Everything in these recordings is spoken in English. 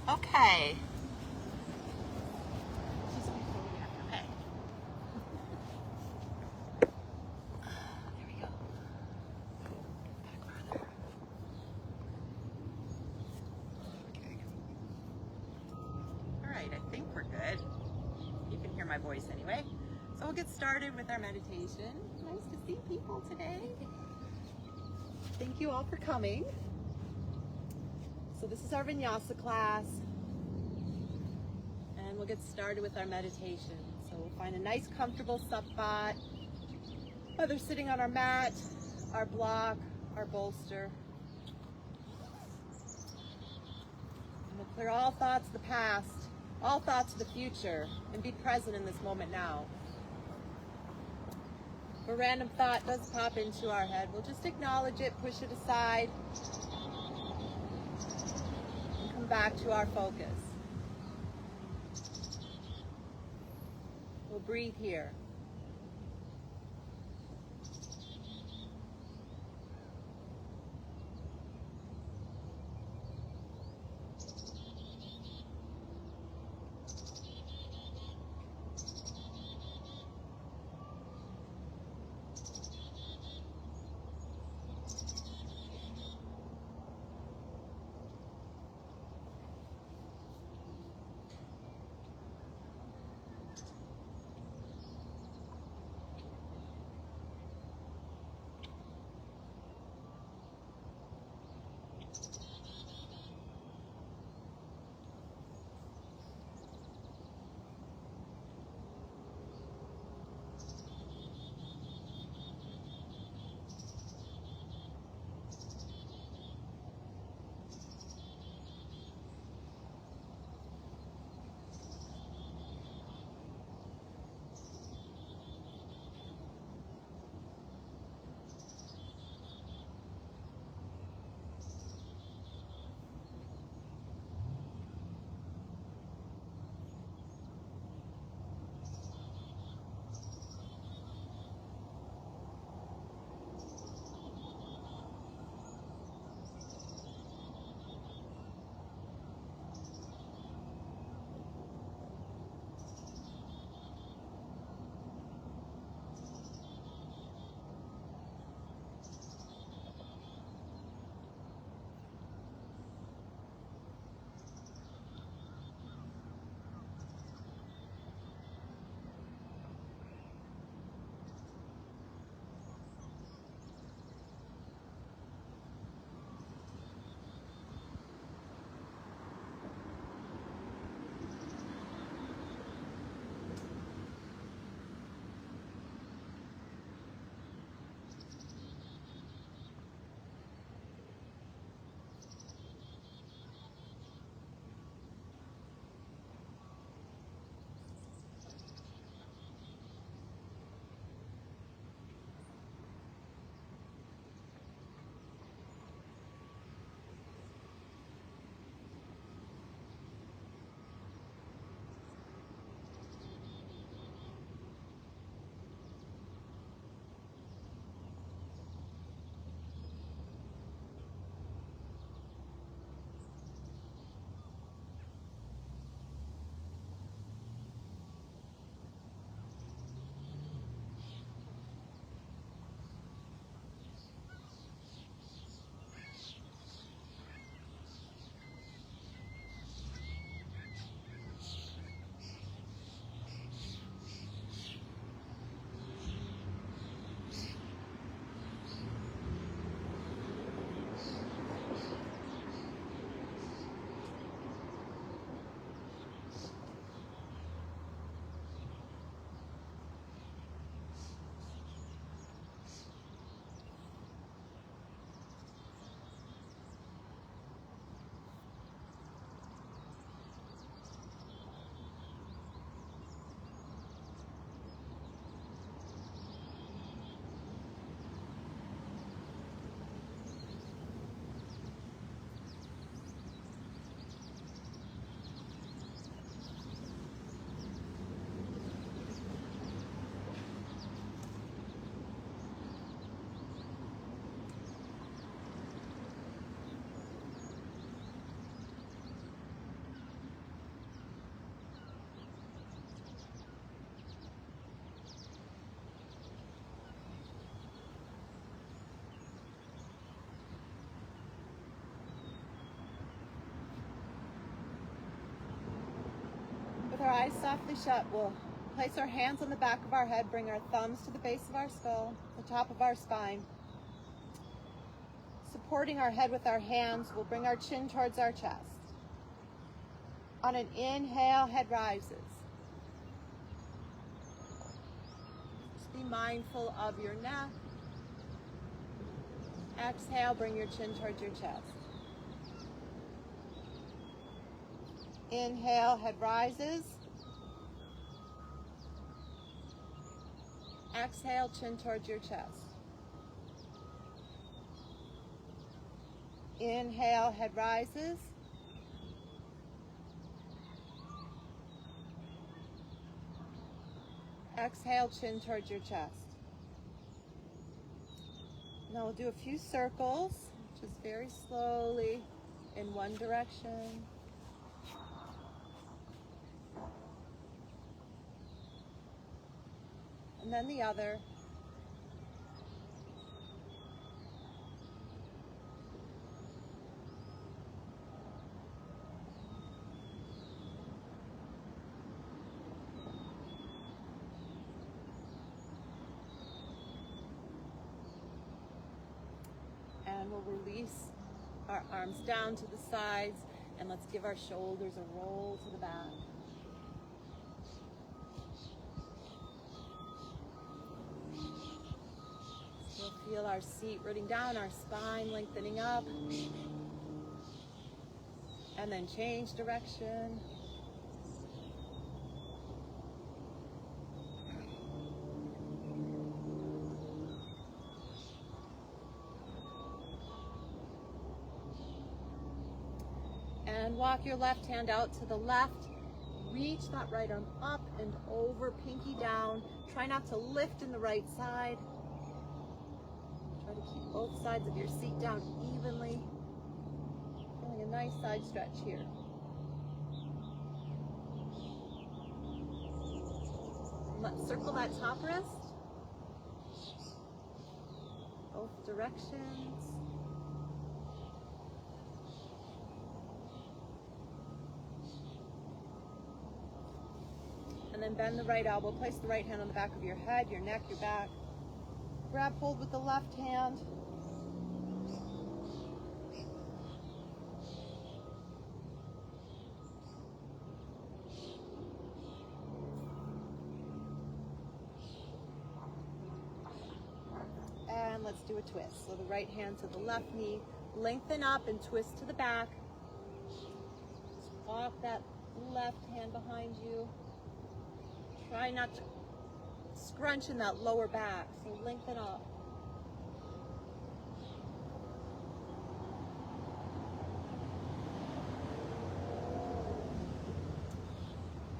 Okay. Okay. There we go. Back farther. Okay. All right, I think we're good. You can hear my voice anyway. So we'll get started with our meditation. Nice to see people today. Thank you all for coming. So this is our Vinyasa class. And we'll get started with our meditation. So we'll find a nice comfortable spot, whether sitting on our mat, our block, our bolster. And we'll clear all thoughts of the past, all thoughts of the future, and be present in this moment now. If a random thought does pop into our head, we'll just acknowledge it, push it aside, and come back to our focus. We'll breathe here. our eyes softly shut, we'll place our hands on the back of our head, bring our thumbs to the base of our skull, the top of our spine. Supporting our head with our hands, we'll bring our chin towards our chest. On an inhale, head rises. Just be mindful of your neck. Exhale, bring your chin towards your chest. Inhale, head rises. Exhale, chin towards your chest. Inhale, head rises. Exhale, chin towards your chest. Now we'll do a few circles, just very slowly in one direction. And then the other. And we'll release our arms down to the sides, and let's give our shoulders a roll to the back. We'll feel our seat rooting down, our spine lengthening up, and then change direction. And walk your left hand out to the left. Reach that right arm up and over, pinky down. Try not to lift in the right side. Try to keep both sides of your seat down evenly. Feeling a nice side stretch here. Let's circle that top wrist. Both directions. And then bend the right elbow. Place the right hand on the back of your head, your neck, your back. Grab hold with the left hand. And let's do a twist. So the right hand to the left knee. Lengthen up and twist to the back. Just walk that left hand behind you. Try not to scrunch in that lower back, so lengthen up.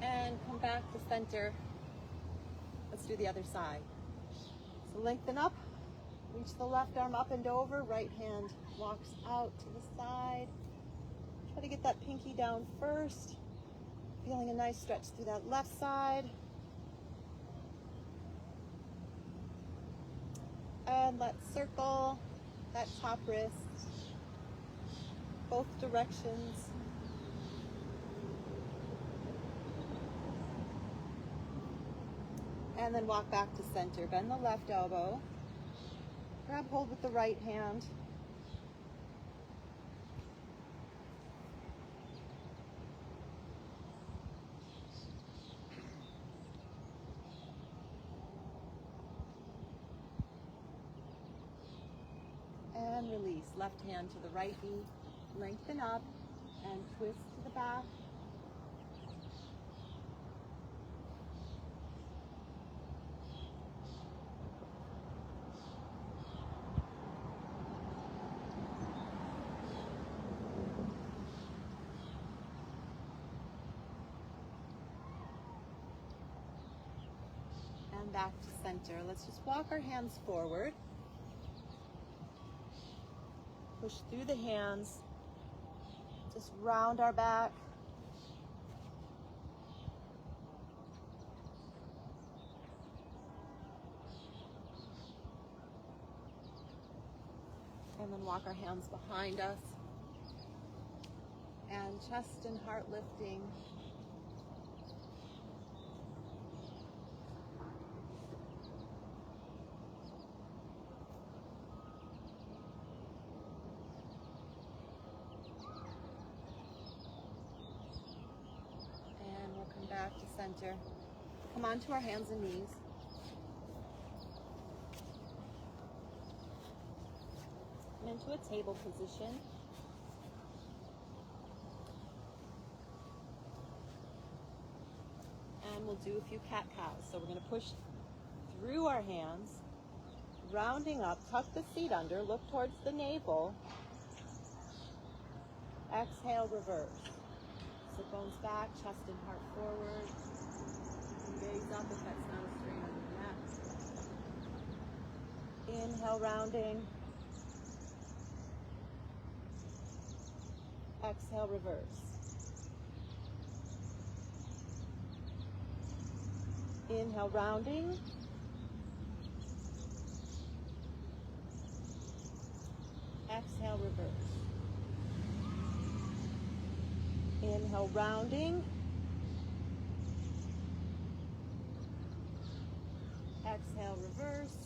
And come back to center. Let's do the other side. So lengthen up, reach the left arm up and over, right hand walks out to the side. Try to get that pinky down first. Feeling a nice stretch through that left side. And let's circle that top wrist, both directions. And then walk back to center. Bend the left elbow. Grab hold with the right hand. And release. Left hand to the right knee. Lengthen up and twist to the back. And back to center. Let's just walk our hands forward. Push through the hands, just round our back. And then walk our hands behind us. And chest and heart lifting. center. Come onto our hands and knees. And into a table position. And we'll do a few cat-cows. So we're going to push through our hands, rounding up, tuck the feet under, look towards the navel. Exhale, reverse. Sit bones back, chest and heart forward. Gaze up if that's not a strain on your neck. Inhale, rounding. Exhale, reverse. Inhale, rounding. Exhale, reverse. Inhale, rounding. Exhale, reverse.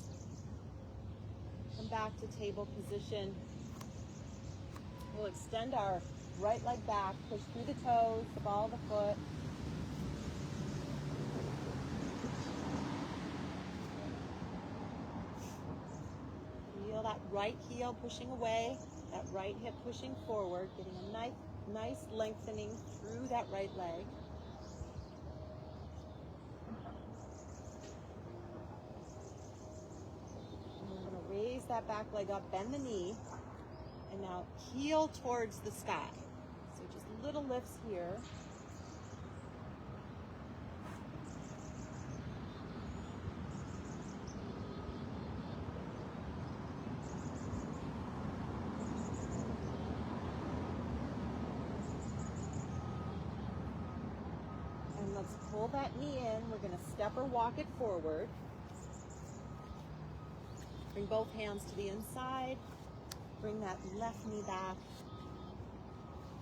Come back to table position. We'll extend our right leg back, push through the toes, the ball of the foot. Feel that right heel pushing away, that right hip pushing forward, getting a nice lengthening through that right leg. And we're going to raise that back leg up, bend the knee, and now heel towards the sky. So just little lifts here. Let's pull that knee in. We're going to step or walk it forward. Bring both hands to the inside. Bring that left knee back.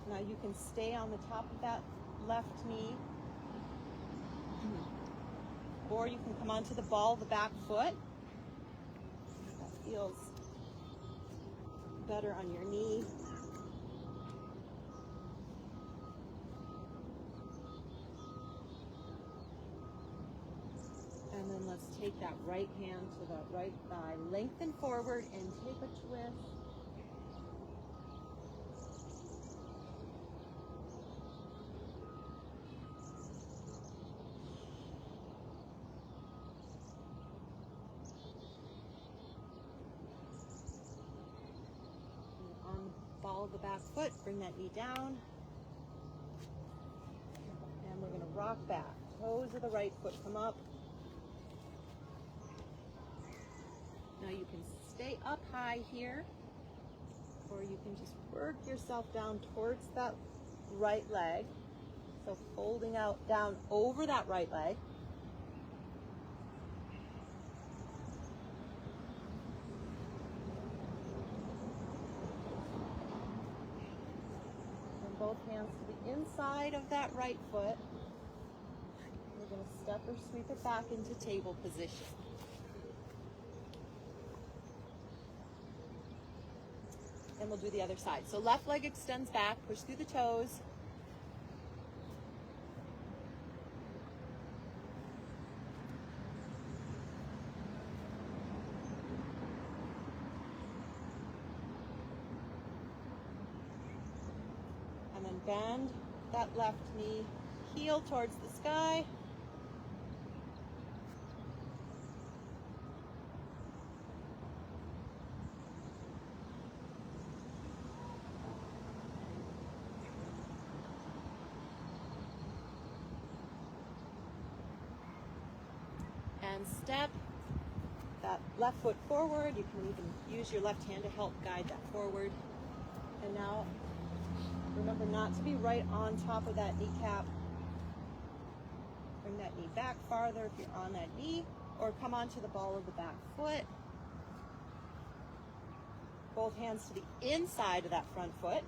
Now you can stay on the top of that left knee. Or you can come onto the ball of the back foot. That feels better on your knee. And then let's take that right hand to that right thigh, lengthen forward and take a twist. And on the ball of the back foot, bring that knee down. And we're going to rock back. Toes of the right foot come up. Now you can stay up high here, or you can just work yourself down towards that right leg. So folding out down over that right leg. And both hands to the inside of that right foot. We're going to step or sweep it back into table position. And we'll do the other side. So left leg extends back, push through the toes. And then bend that left knee, heel towards the sky. And step that left foot forward. You can even use your left hand to help guide that forward. And now remember not to be right on top of that kneecap. Bring that knee back farther if you're on that knee, or come onto the ball of the back foot. Both hands to the inside of that front foot.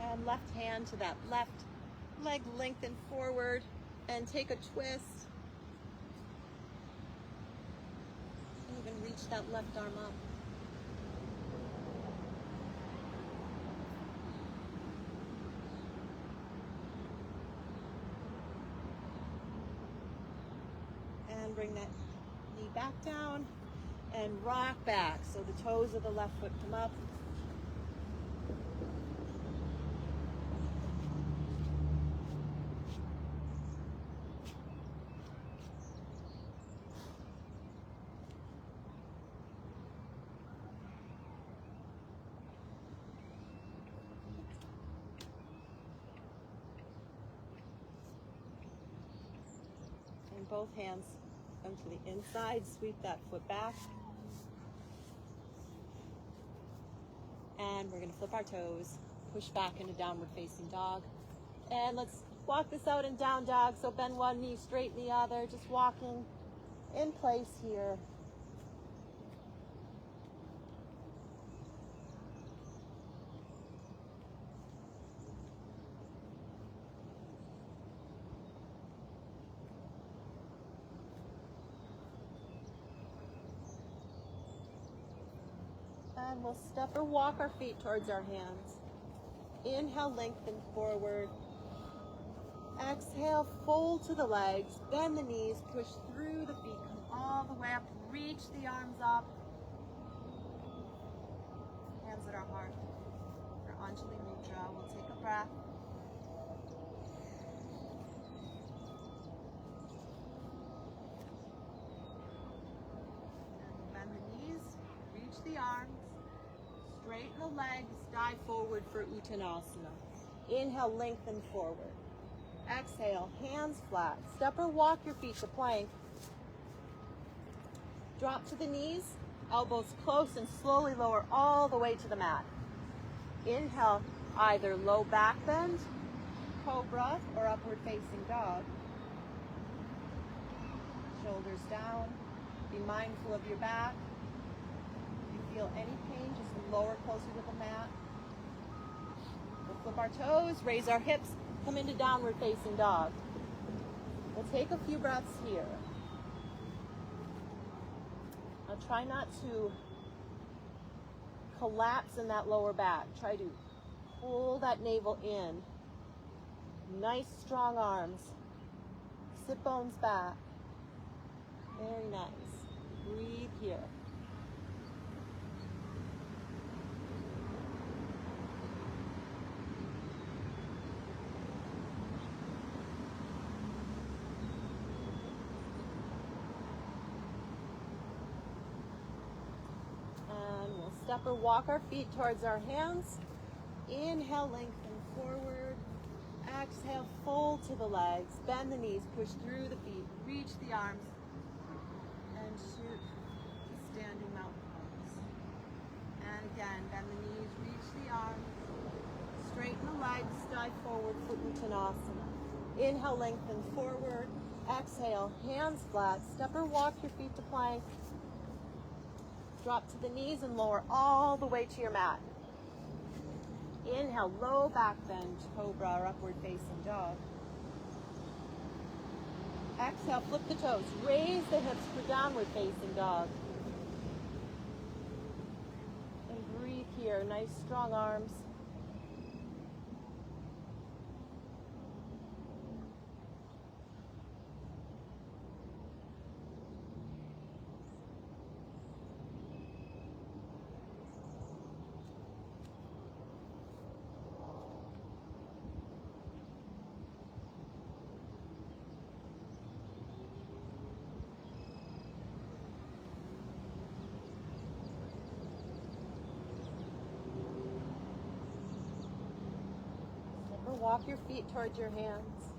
And left hand to that left leg, lengthen forward and take a twist. Even reach that left arm up. And bring that knee back down and rock back. So the toes of the left foot come up. And both hands come to the inside, sweep that foot back. And we're gonna flip our toes, push back into downward facing dog. And let's walk this out in down dog. So bend one knee, straighten the other, just walking in place here. And we'll step or walk our feet towards our hands. Inhale, lengthen forward. Exhale, fold to the legs, bend the knees, push through the feet, come all the way up, reach the arms up. Hands at our heart. For Anjali Mudra, we'll take a breath. And bend the knees, reach the arms. Straighten the legs, dive forward for Uttanasana. Inhale, lengthen forward. Exhale, hands flat. Step or walk your feet to plank. Drop to the knees, elbows close, and slowly lower all the way to the mat. Inhale, either low back bend, cobra, or upward facing dog. Shoulders down. Be mindful of your back. Feel any pain, just lower closer to the mat. We'll flip our toes, raise our hips, come into downward facing dog. We'll take a few breaths here. Now try not to collapse in that lower back. Try to pull that navel in. Nice strong arms. Sit bones back. Very nice. Breathe here. Step or walk our feet towards our hands. Inhale, lengthen forward. Exhale, fold to the legs. Bend the knees, push through the feet. Reach the arms. And shoot to standing mountain pose. And again, bend the knees, reach the arms. Straighten the legs, dive forward for Uttanasana. Inhale, lengthen forward. Exhale, hands flat. Step or walk your feet to plank. Drop to the knees and lower all the way to your mat. Inhale, low back bend, cobra or upward facing dog. Exhale, flip the toes. Raise the hips for downward facing dog. And breathe here. Nice strong arms. Walk your feet towards your hands.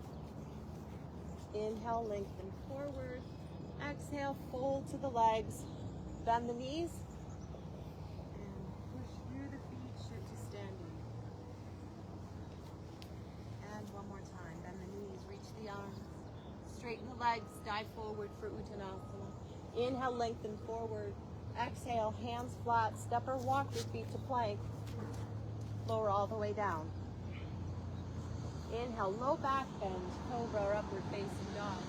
Inhale, lengthen forward. Exhale, fold to the legs. Bend the knees. And push through the feet, shift to standing. And one more time. Bend the knees, reach the arms. Straighten the legs, dive forward for Uttanasana. Inhale, lengthen forward. Exhale, hands flat. Step or walk your feet to plank. Lower all the way down. Inhale, low back bend, cobra or upward facing dog.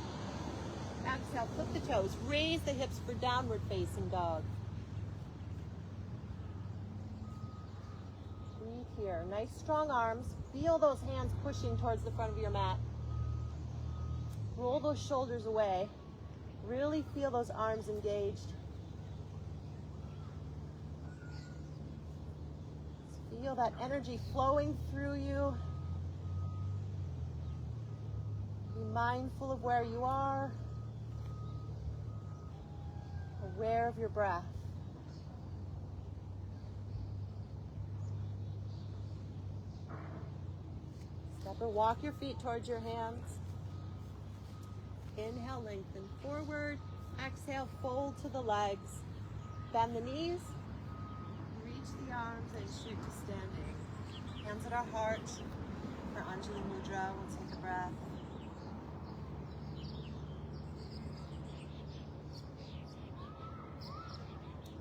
Exhale, flip the toes. Raise the hips for downward facing dog. Breathe here. Nice strong arms. Feel those hands pushing towards the front of your mat. Roll those shoulders away. Really feel those arms engaged. Feel that energy flowing through you. Be mindful of where you are. Aware of your breath. Step or walk your feet towards your hands. Inhale, lengthen forward. Exhale, fold to the legs. Bend the knees. Reach the arms and shoot to standing. Hands at our heart for Anjali Mudra. We'll take a breath.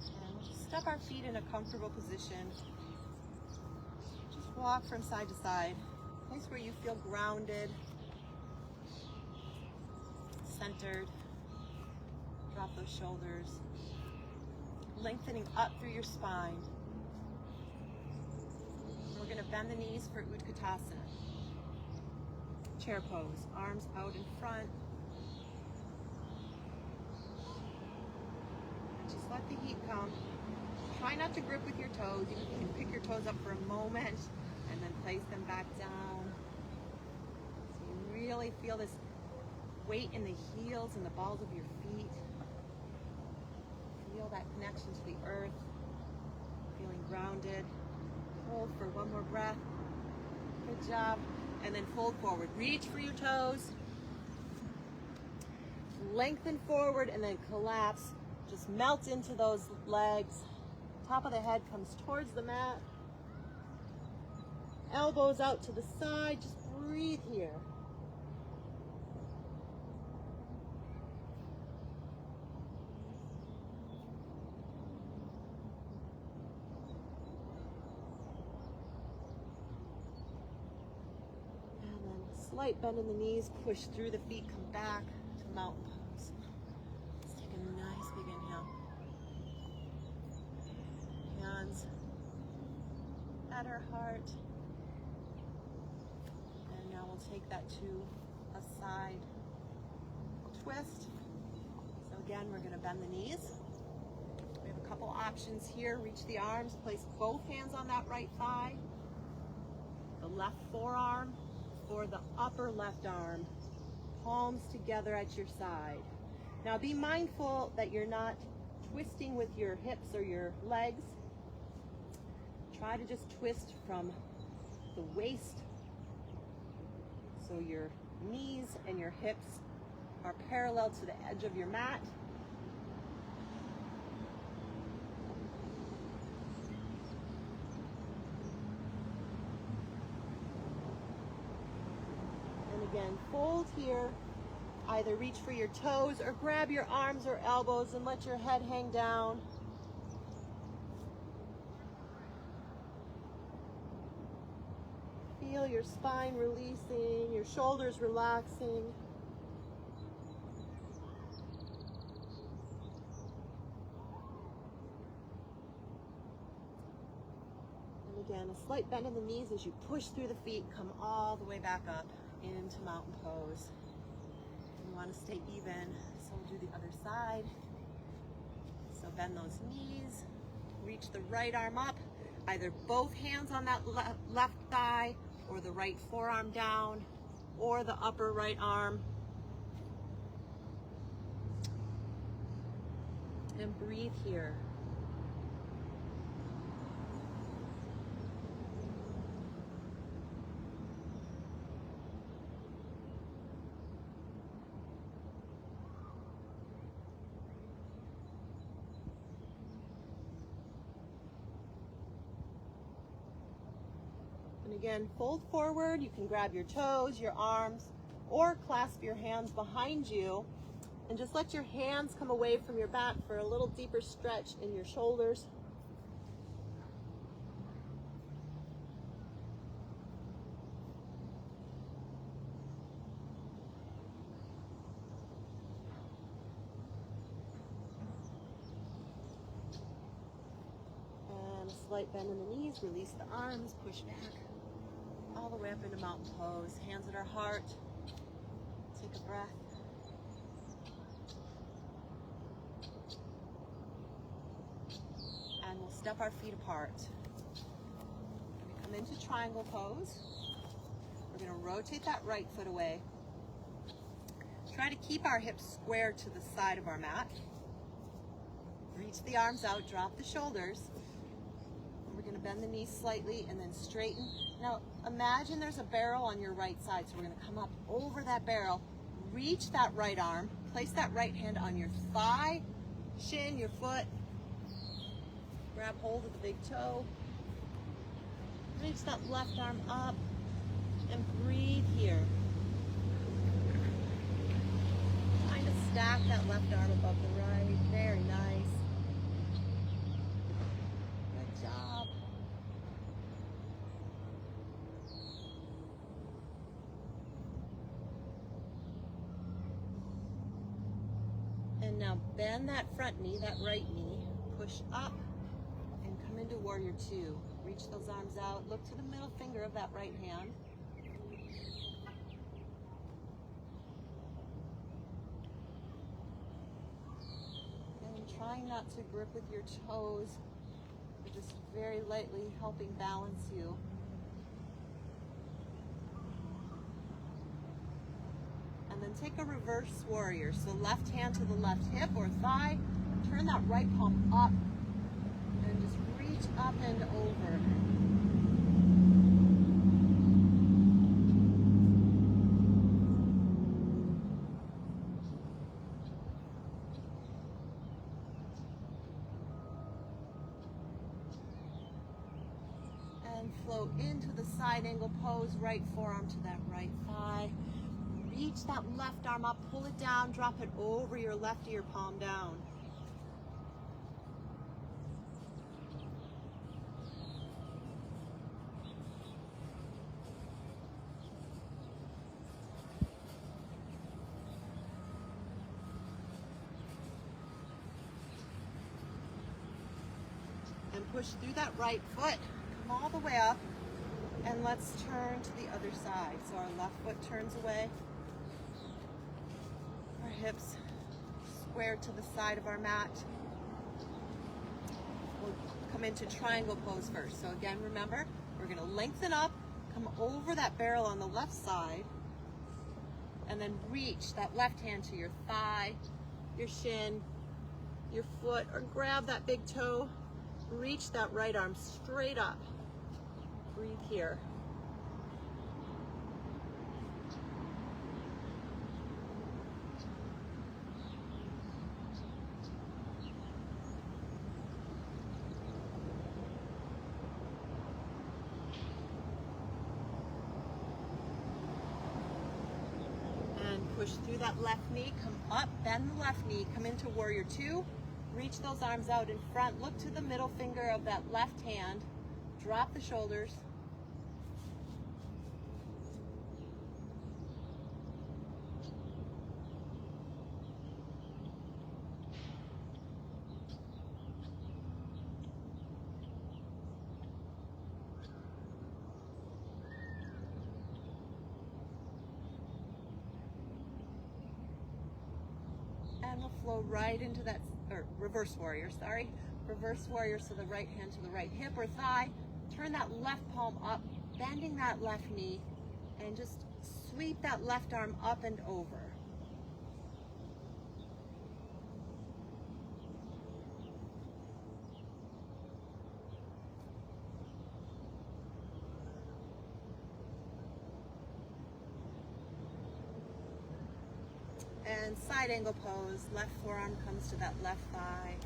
And we'll just step our feet in a comfortable position. Just walk from side to side. Place where you feel grounded, centered. Drop those shoulders. Lengthening up through your spine. We're going to bend the knees for Utkatasana. Chair pose. Arms out in front. Just let the heat come. Try not to grip with your toes. You can pick your toes up for a moment and then place them back down. So you really feel this weight in the heels and the balls of your feet. Feel that connection to the earth. Feeling grounded. Hold for one more breath. Good job. And then fold forward. Reach for your toes. Lengthen forward and then collapse. Just melt into those legs. Top of the head comes towards the mat. Elbows out to the side. Just breathe here. Slight bend in the knees, push through the feet, come back to mountain pose. Let's take a nice big inhale. Hands at our heart. And now we'll take that to a side twist. So again, we're going to bend the knees. We have a couple options here. Reach the arms, place both hands on that right thigh. The left forearm or the upper left arm, palms together at your side. Now be mindful that you're not twisting with your hips or your legs. Try to just twist from the waist so your knees and your hips are parallel to the edge of your mat. Again, fold here. Either reach for your toes or grab your arms or elbows and let your head hang down. Feel your spine releasing, your shoulders relaxing. And again, a slight bend in the knees as you push through the feet, come all the way back up into mountain pose. You want to stay even, so we'll do the other side. So bend those knees, reach the right arm up, either both hands on that left thigh or the right forearm down or the upper right arm. And breathe here. Again, fold forward. You can grab your toes, your arms, or clasp your hands behind you and just let your hands come away from your back for a little deeper stretch in your shoulders. slight bend in the knees, release the arms, push back, all the way up into mountain pose. Hands at our heart. Take a breath. And we'll step our feet apart. Come into triangle pose. We're going to rotate that right foot away. Try to keep our hips square to the side of our mat. Reach the arms out, drop the shoulders. We're going to bend the knees slightly and then straighten. Now imagine there's a barrel on your right side, so we're going to come up over that barrel, reach that right arm, place that right hand on your thigh, shin, your foot, grab hold of the big toe. Reach that left arm up and breathe here. Trying to stack that left arm above the right. Very nice. Good job. And now bend that front knee, that right knee, push up and come into warrior two. Reach those arms out, look to the middle finger of that right hand. And trying not to grip with your toes, but just very lightly helping balance you. And then take a reverse warrior. So left hand to the left hip or thigh, turn that right palm up and just reach up and over. And flow into the side angle pose, right forearm to that right thigh. Reach that left arm up, pull it down, drop it over your left ear, palm down. And push through that right foot. Come all the way up. And let's turn to the other side. So our left foot turns away. Our hips square to the side of our mat. We'll come into triangle pose first. So again, remember, we're going to lengthen up, come over that barrel on the left side, and then reach that left hand to your thigh, your shin, your foot, or grab that big toe. Reach that right arm straight up. Breathe here. And push through that left knee, come up, bend the left knee, come into warrior two. Reach those arms out in front. Look to the middle finger of that left hand. Drop the shoulders. And we'll flow right into that, or reverse warrior, sorry. Reverse warrior, so the right hand to the right hip or thigh. Turn that left palm up, bending that left knee, and just sweep that left arm up and over. And side angle pose, left forearm comes to that left thigh.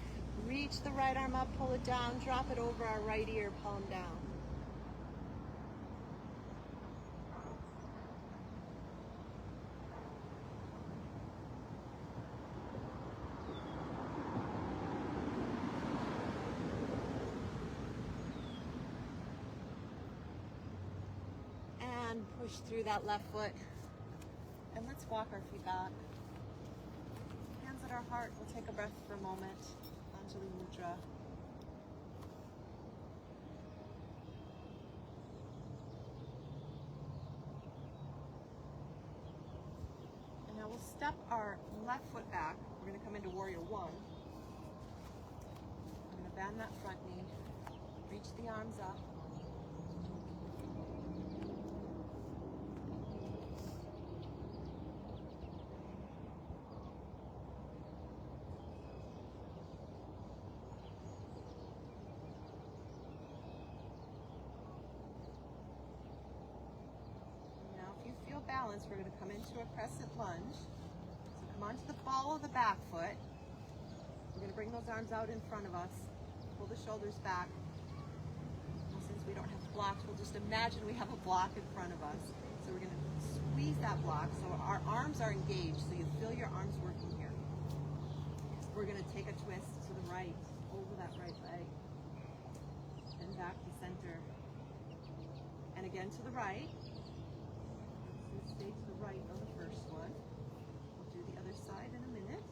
Reach the right arm up, pull it down, drop it over our right ear, palm down. And push through that left foot. And let's walk our feet back. Hands at our heart. We'll take a breath for a moment. Anjali Mudra. we'll step our left foot back. We're going to come into warrior one. I'm going to bend that front knee, reach the arms up. Balance, we're going to come into a crescent lunge. So come onto the ball of the back foot. We're going to bring those arms out in front of us. Pull the shoulders back. And since we don't have blocks, we'll just imagine we have a block in front of us. So we're going to squeeze that block so our arms are engaged, so you feel your arms working here. We're going to take a twist to the right, over that right leg, and back to center. And again to the right. Stay to the right on the first one. We'll do the other side in a minute.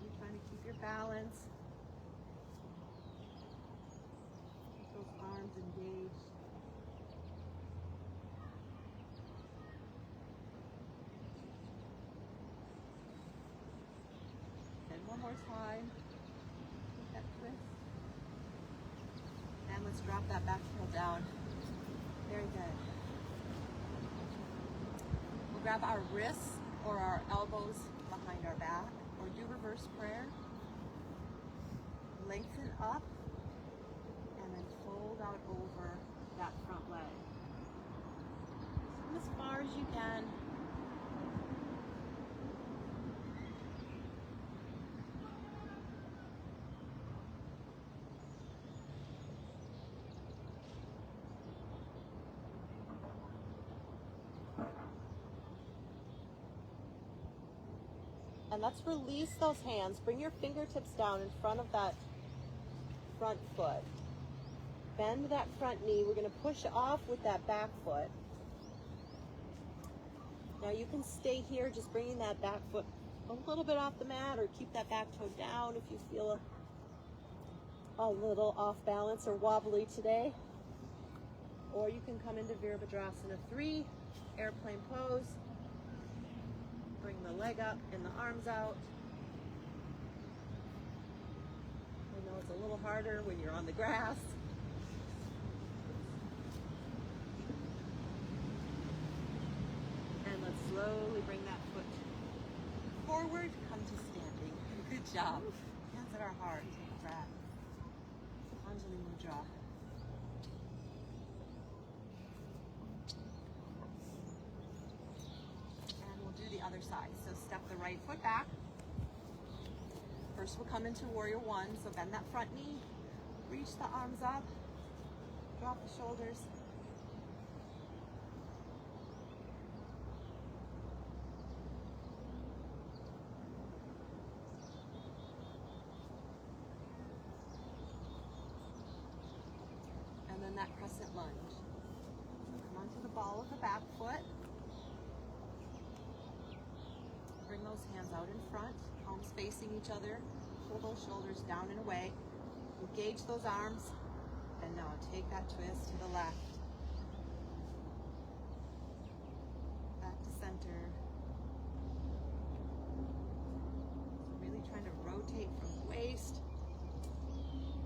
You're trying to keep your balance. Keep those arms engaged. And one more time. Take that twist. And let's drop that back heel down. Very good. We'll grab our wrists or our elbows behind our back, or do reverse prayer. Lengthen up and then fold out over that front leg. Come as far as you can. And let's release those hands. Bring your fingertips down in front of that front foot. Bend that front knee. We're going to push off with that back foot. Now you can stay here, just bringing that back foot a little bit off the mat, or keep that back toe down if you feel a little off balance or wobbly today. Or you can come into Virabhadrasana 3, airplane pose. Bring the leg up and the arms out. I know it's a little harder when you're on the grass. And let's slowly bring that foot forward, come to standing. Good job. Hands at our heart. Take a breath. Anjali Mudra. The other side. So step the right foot back. First we'll come into warrior one. So bend that front knee, reach the arms up, drop the shoulders. And then that crescent lunge. So come onto the ball of the back foot. Bring those hands out in front, palms facing each other. Pull those shoulders down and away. Engage those arms. And now take that twist to the left. Back to center. So really trying to rotate from the waist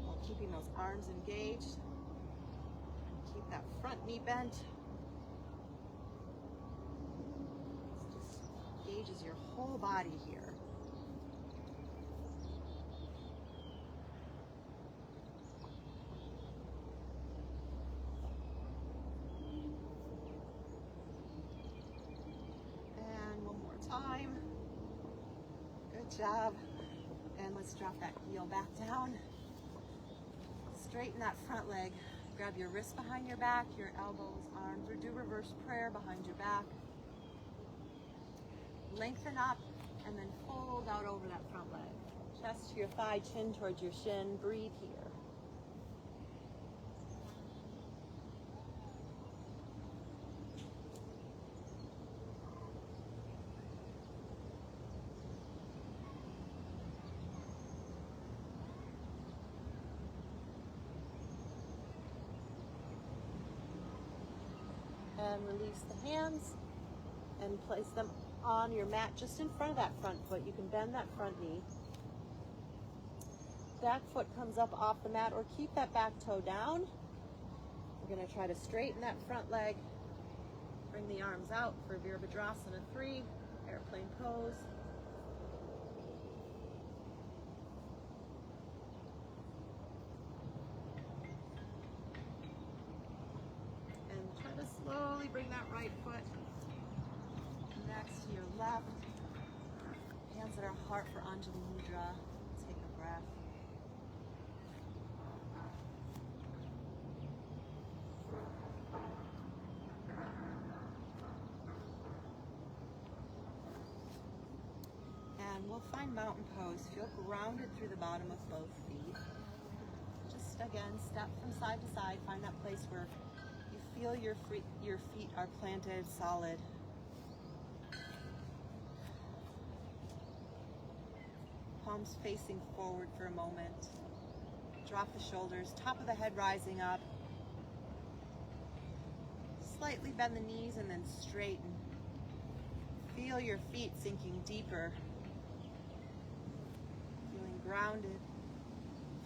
while keeping those arms engaged. And keep that front knee bent. Engages your whole body here. And one more time. Good job. And let's drop that heel back down. Straighten that front leg. Grab your wrists behind your back, your elbows, arms, or do reverse prayer behind your back. Lengthen up and then fold out over that front leg. Chest to your thigh, chin towards your shin. Breathe here. And release the hands. and place them on your mat just in front of that front foot. You can bend that front knee. Back foot comes up off the mat, or keep that back toe down. We're going to try to straighten that front leg. Bring the arms out for Virabhadrasana 3, airplane pose. And try to slowly bring that right foot next to your left. Hands at our heart for Anjali Mudra. Take a breath. And we'll find mountain pose. Feel grounded through the bottom of both feet. Just again, step from side to side. Find that place where you feel your feet are planted solid. Palms facing forward for a moment. Drop the shoulders, top of the head rising up. Slightly bend the knees and then straighten. Feel your feet sinking deeper. Feeling grounded.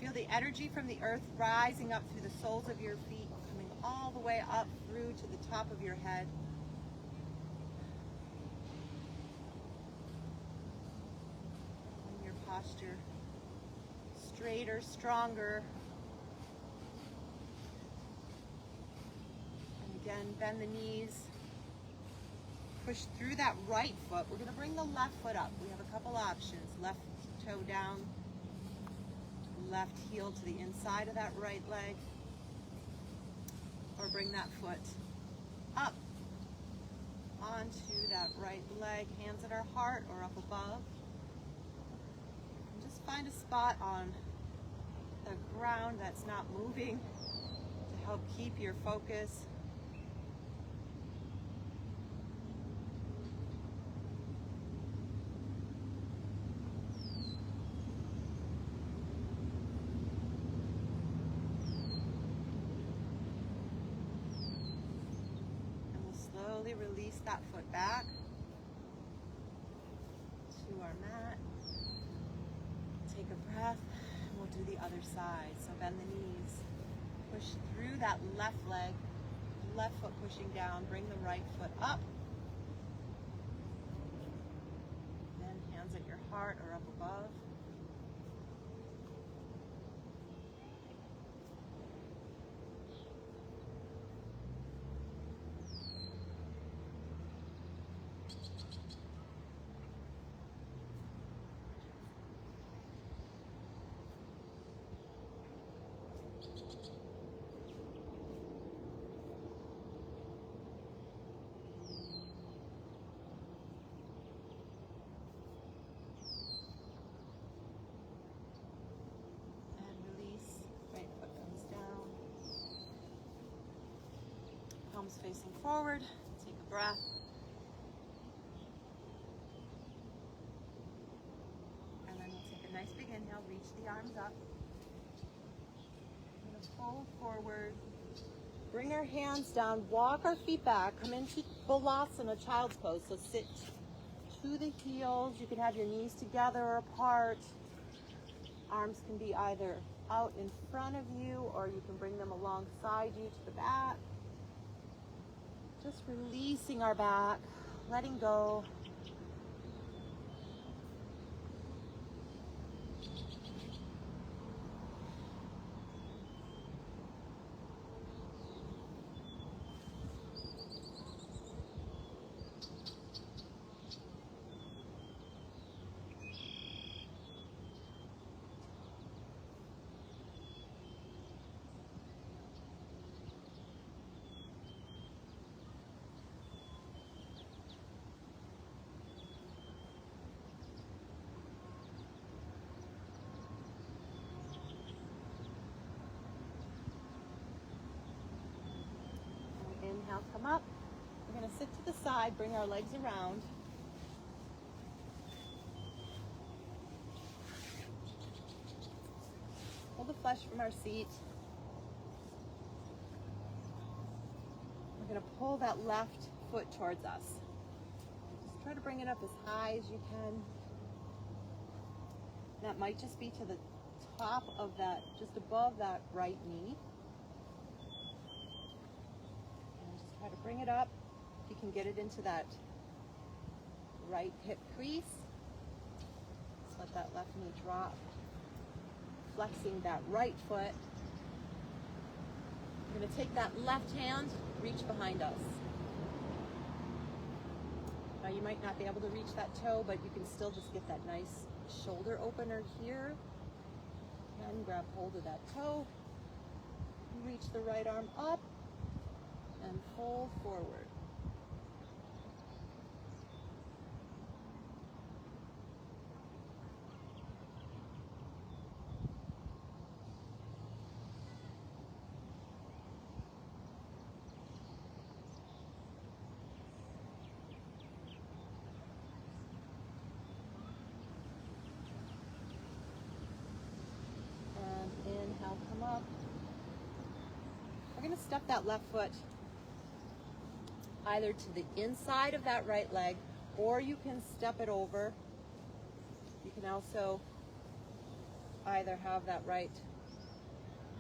Feel the energy from the earth rising up through the soles of your feet, coming all the way up through to the top of your head. And your posture straighter, stronger. And again, bend the knees. Push through that right foot. We're going to bring the left foot up. We have a couple options. Left toe down, left heel to the inside of that right leg, or bring that foot up onto that right leg, hands at our heart or up above. And just find a spot on the ground that's not moving to help keep your focus. Release that foot back to our mat. Take a breath, and we'll do the other side. So bend the knees, push through that left leg, left foot pushing down, bring the right foot up. Then hands at your heart or up above. Palms facing forward. Take a breath. And then we'll take a nice big inhale. Reach the arms up. We're going to fold forward. Bring our hands down. Walk our feet back. Come into Balasana, child's pose. So sit to the heels. You can have your knees together or apart. Arms can be either out in front of you, or you can bring them alongside you to the back. Just releasing our back, letting go. Inhale, come up. We're going to sit to the side, bring our legs around. Pull the flesh from our seat. We're going to pull that left foot towards us. try to bring it up as high as you can. That might just be to the top of that, just above that right knee. And just try to bring it up. If you can get it into that right hip crease, just let that left knee drop. Flexing that right foot. We're going to take that left hand, reach behind us. Now you might not be able to reach that toe, but you can still just get that nice shoulder opener here. And grab hold of that toe. Reach the right arm up and pull forward. Inhale, come up. We're going to step that left foot either to the inside of that right leg, or you can step it over. You can also either have that right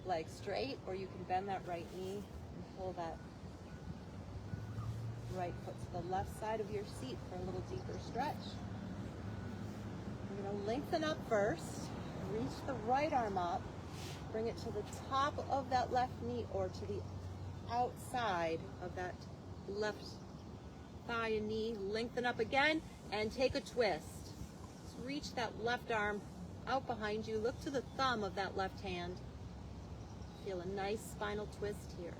leg straight, or you can bend that right knee and pull that right foot to the left side of your seat for a little deeper stretch. You're going to lengthen up first, reach the right arm up, bring it to the top of that left knee or to the outside of that left thigh and knee. Lengthen up again and take a twist. So reach that left arm out behind you. Look to the thumb of that left hand. Feel a nice spinal twist here.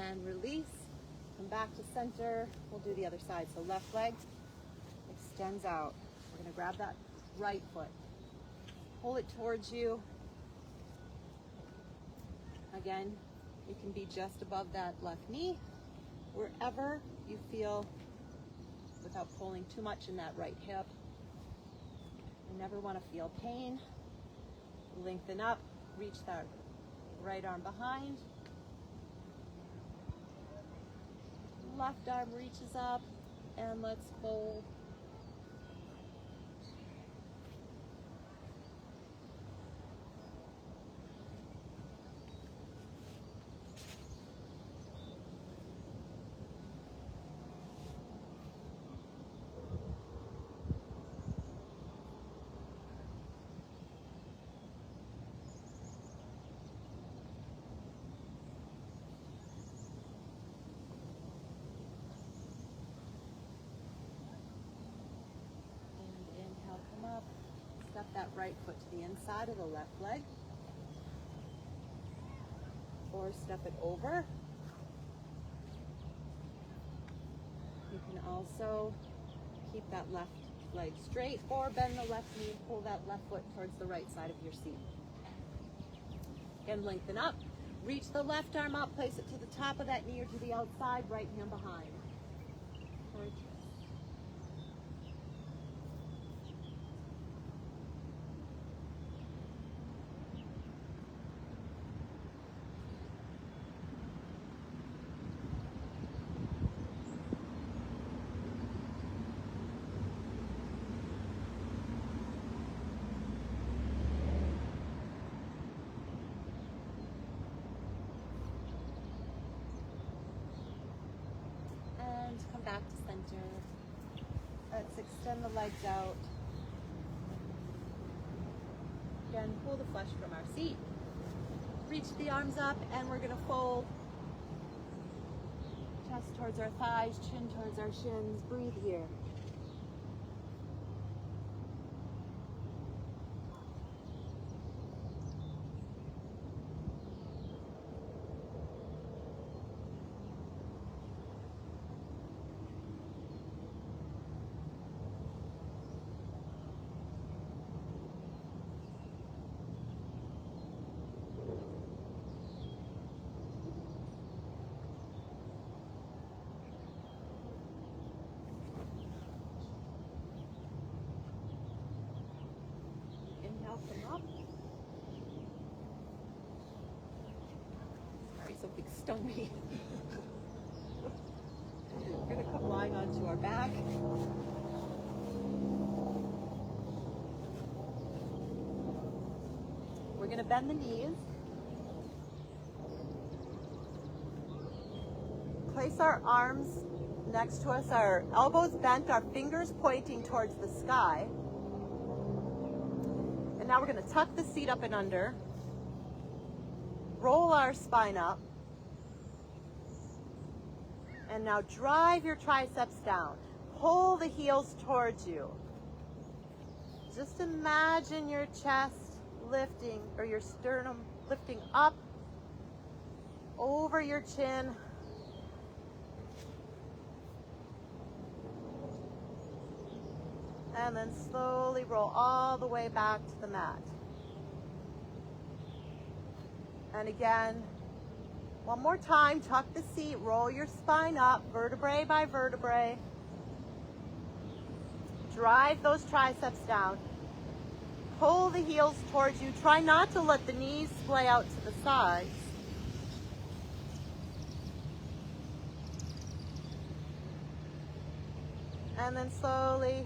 And release, come back to center. We'll do the other side. So left leg extends out. We're going to grab that right foot, pull it towards you. Again, it can be just above that left knee, wherever you feel, without pulling too much in that right hip. You never want to feel pain. Lengthen up, reach that right arm behind. Left arm reaches up, and let's fold. Step that right foot to the inside of the left leg, or step it over. You can also keep that left leg straight, or bend the left knee, pull that left foot towards the right side of your seat. Again, lengthen up, reach the left arm up, place it to the top of that knee or to the outside, right hand behind. Come back to center. Let's extend the legs out. Again, pull the flesh from our seat. Reach the arms up, and we're going to fold. Chest towards our thighs, chin towards our shins. Breathe here. don't we? We're going to come lying onto our back. We're going to bend the knees. Place our arms next to us, our elbows bent, our fingers pointing towards the sky. And now we're going to tuck the seat up and under. Roll our spine up. And now drive your triceps down. Pull the heels towards you. Just imagine your chest lifting, or your sternum lifting up over your chin. And then slowly roll all the way back to the mat. And again, one more time, tuck the seat, roll your spine up, vertebrae by vertebrae. Drive those triceps down. Pull the heels towards you. Try not to let the knees splay out to the sides. And then slowly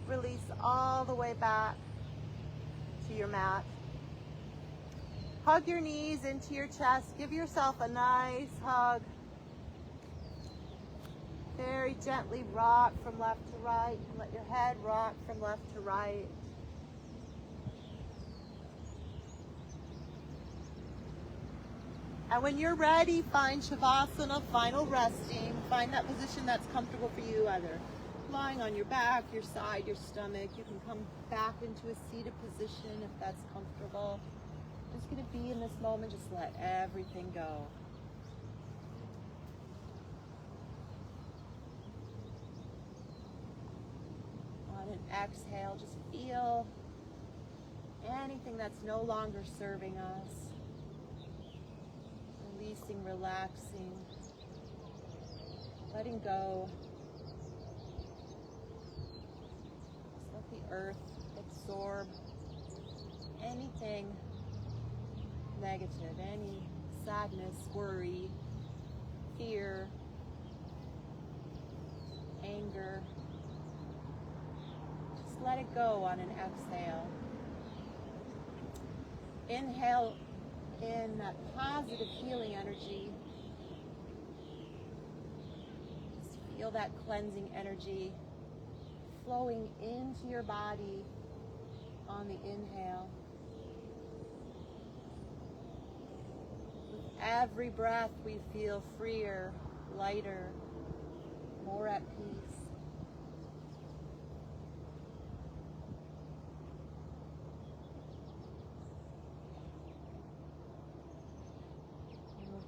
release all the way back to your mat. Hug your knees into your chest. Give yourself a nice hug. Very gently rock from left to right. Let your head rock from left to right. And when you're ready, find Shavasana, final resting. Find that position that's comfortable for you, either lying on your back, your side, your stomach. You can come back into a seated position if that's comfortable. Just going to be in this moment, just let everything go. On an exhale, just feel anything that's no longer serving us. Releasing, relaxing, letting go. Just let the earth absorb anything negative, any sadness, worry, fear, anger. Just let it go on an exhale. Inhale in that positive healing energy. Just feel that cleansing energy flowing into your body on the inhale. With every breath we feel freer, lighter, more at peace.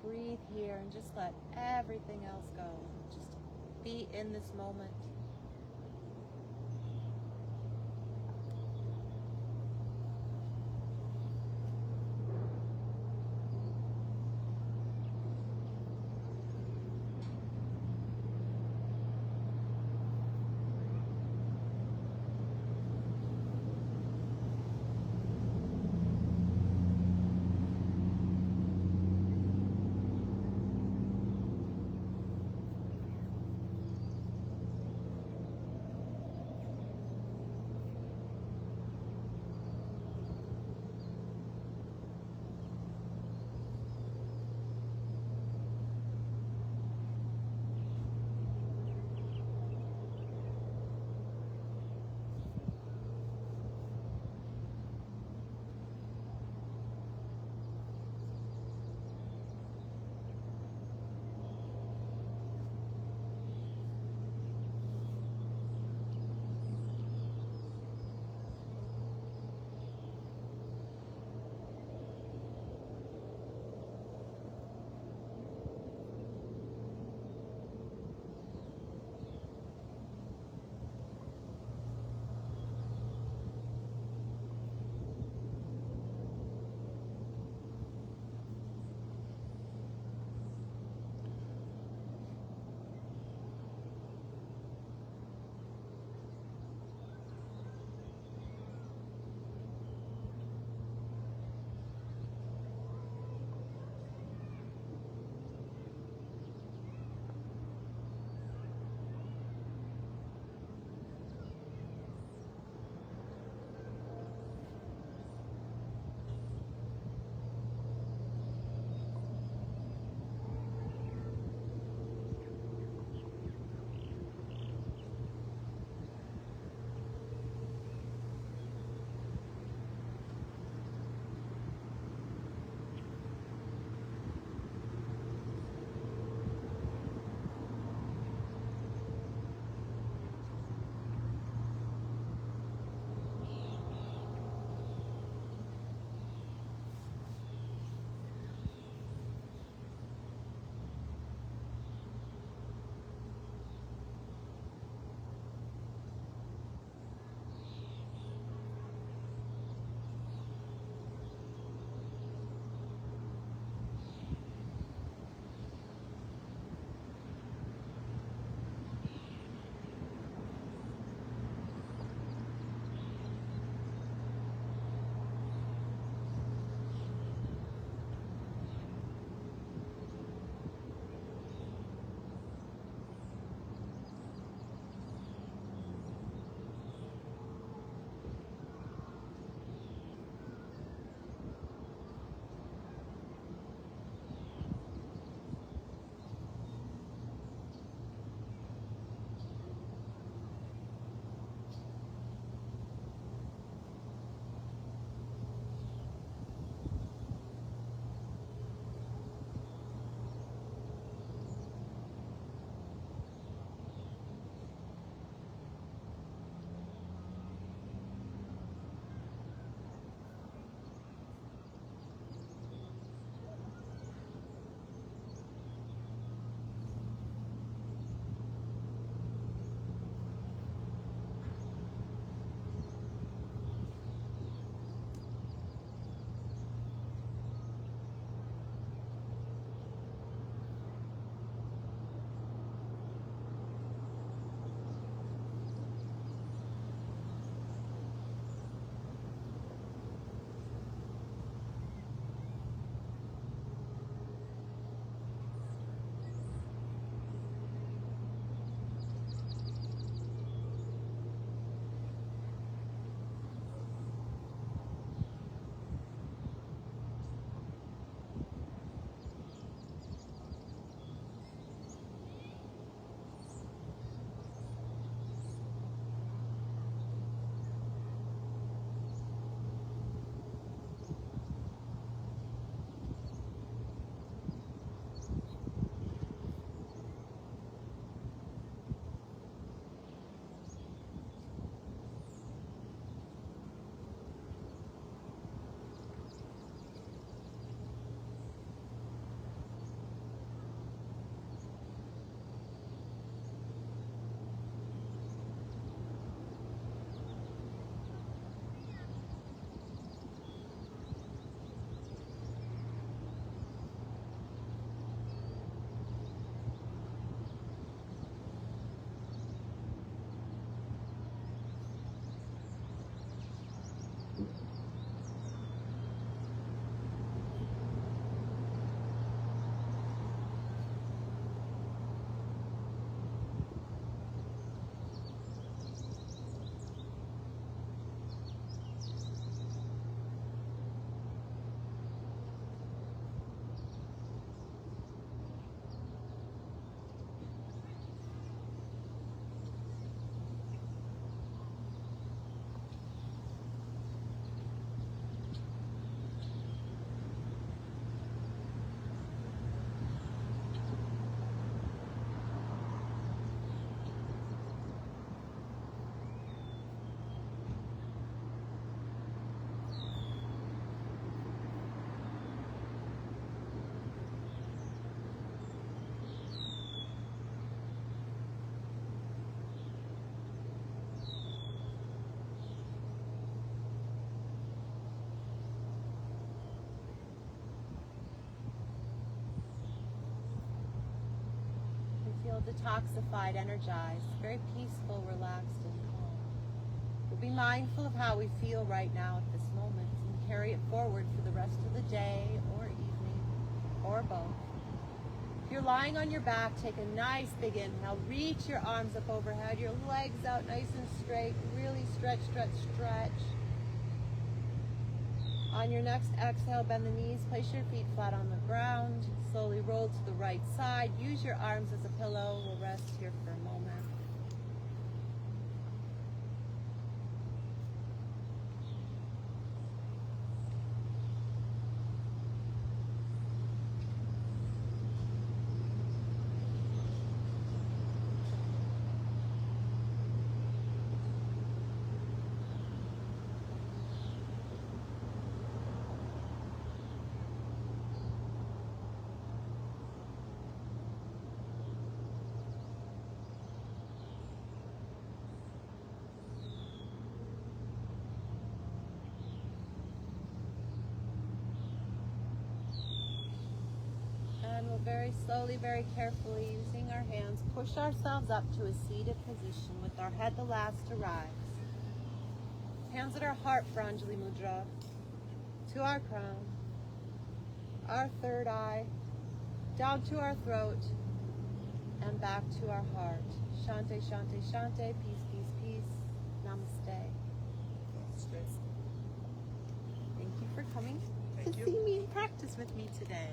Breathe here and just let everything else go. Just be in this moment. detoxified, energized, very peaceful, relaxed, and calm. We'll be mindful of how we feel right now at this moment and carry it forward for the rest of the day or evening or both. If you're lying on your back, take a nice big inhale. Reach your arms up overhead, your legs out nice and straight. Really stretch, stretch, stretch. On your next exhale, bend the knees, place your feet flat on the ground. Slowly roll to the right side. Use your arms as a pillow. We'll rest here for a moment. And we'll very slowly, very carefully, using our hands, push ourselves up to a seated position with our head the last to rise. Hands at our heart for Anjali Mudra, to our crown, our third eye, down to our throat, and back to our heart. Shante, shante, shante, peace, peace, peace. Namaste. Namaste. Thank you for coming Thank to you. see me and practice with me today.